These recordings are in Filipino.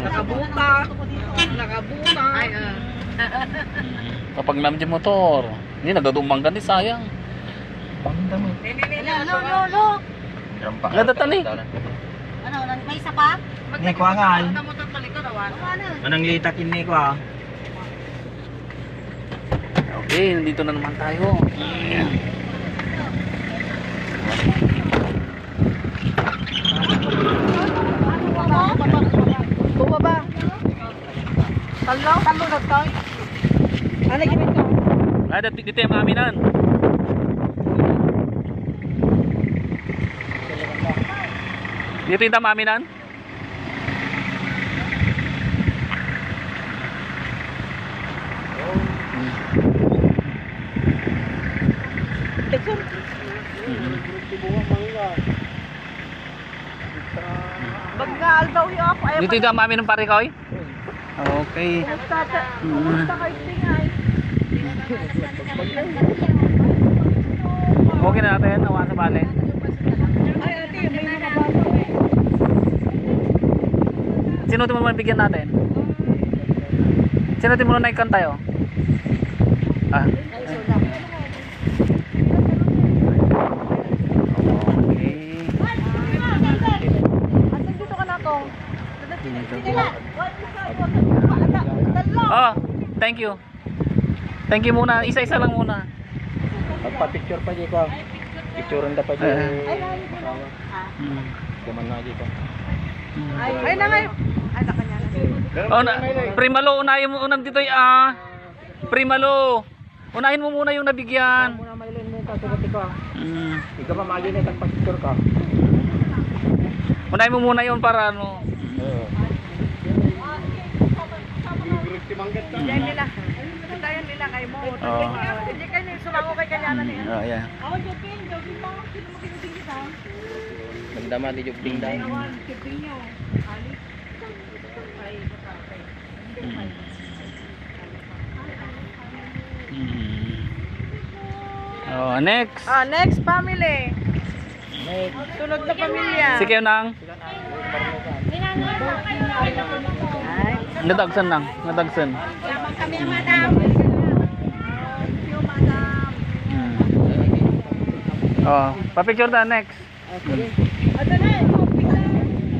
Nakabuta. Nakabuta. Ay, Kapag namdyan motor, hindi nagdadumang gani, sayang. Pangdamo. Lo. Nadatali. Ano, may isa pa? Ni ko angal. Motor palikod, awan. Manang litak ini ko ah. Okay, nandito na naman tayo. Bumaba. Talo na tayo. Ano gawin ko? Dito yung aminan. Dito yung tamaminan. Baggal daw yung ako. Dito yung tamaminan pare ko. Okay. Kumusta kayo tingay? Okay na natin, awan sa bale. Ay, ate, may mga bata eh. Sino ito mo bigyan natin? Sino ito mo na naikan tayo? Ah. Okay. Asan dito ka na to? Oh, thank you. Thank you muna. Isa-isa lang muna. Magpa-picture pa di ko. Picturean dapat di. Gaman na dito. Ay, nangay. Ay, nakanya na. Oh, Primalo, unahin mo unang dito Primalo. Unahin mo muna yung nabigyan. Muna mailin mo ta sugat ko. Mm. Ikaw pa magi na tagpa-picture ka. Unahin mo muna yung para ano. Oo. Diyan nila. Diyan nila kay mo. Oo. Hindi kayo sulango kay kanyanan niya. Oh, yeah. Ako, jogging mo. Sino makinig kita? Nagdama di jugting daw. Jogging nyo. Alis. Ay, bakakay. Oh, next. Next family. Sunod na pamilya. Sige nang. Ay. Nadagsan nang. Nadagsan. Lamang kami, madam. Thank you, madam. Oh, pa-picture ta next. Ato na.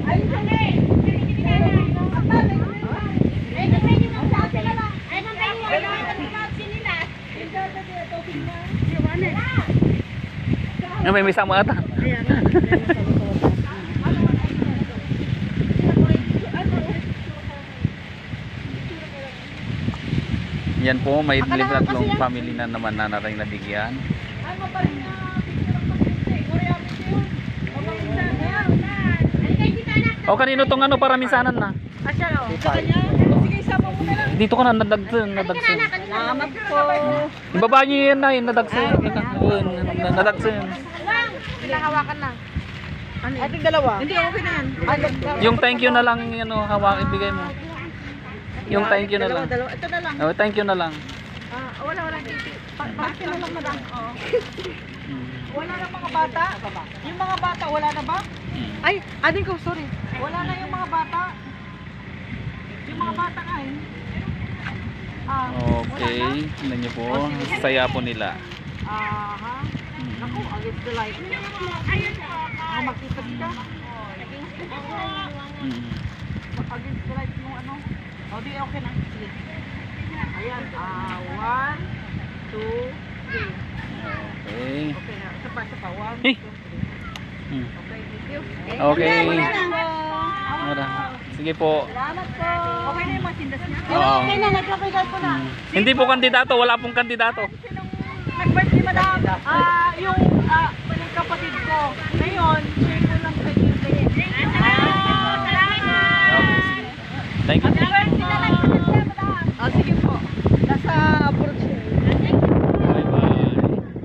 Ayun ka na. May misa mo ata. Yan po, may tatlong family na naman na nating nabigyan. O kanino tong ano para minsanan na? Asya o. Sige, isama mo na lang. Dito ka na nadagsan. Salamat po. Ibaba niyo yan na, nadagsan. Nadagsan. Pinahawakan na. Ating dalawa? Hindi, okay na yan. Yung thank you na lang, ano, hawak ibigay mo. Yung thank you na lang. Ito na lang. Oh, thank you na lang. Wala. Bakit na lang, madam? Wala na mga bata? Yung mga bata, wala na ba? Ay, ading ko, sorry. Wala na yung mga bata. Yung mga bata nga eh. Okay, tingnan niyo po. Saya po nila. Aha. Naku, against the light. Makita ka? Against the light yung ano. O, di okay na. Sige. Ayan. 1, 2, 3. Okay. Okay na. Isa pa. 1, 2, 3. Eh. Okay, thank you. Okay. Wala. Sige po. Salamat po. Okay na yung mga sindas niya? Oo. Okay na, nagkapagay ko na. Hindi po kandidato, wala pong kandidato. Sinong nag-birthday, madam? Yung kapatid ko. Ngayon, share ko lang kay Tuesday.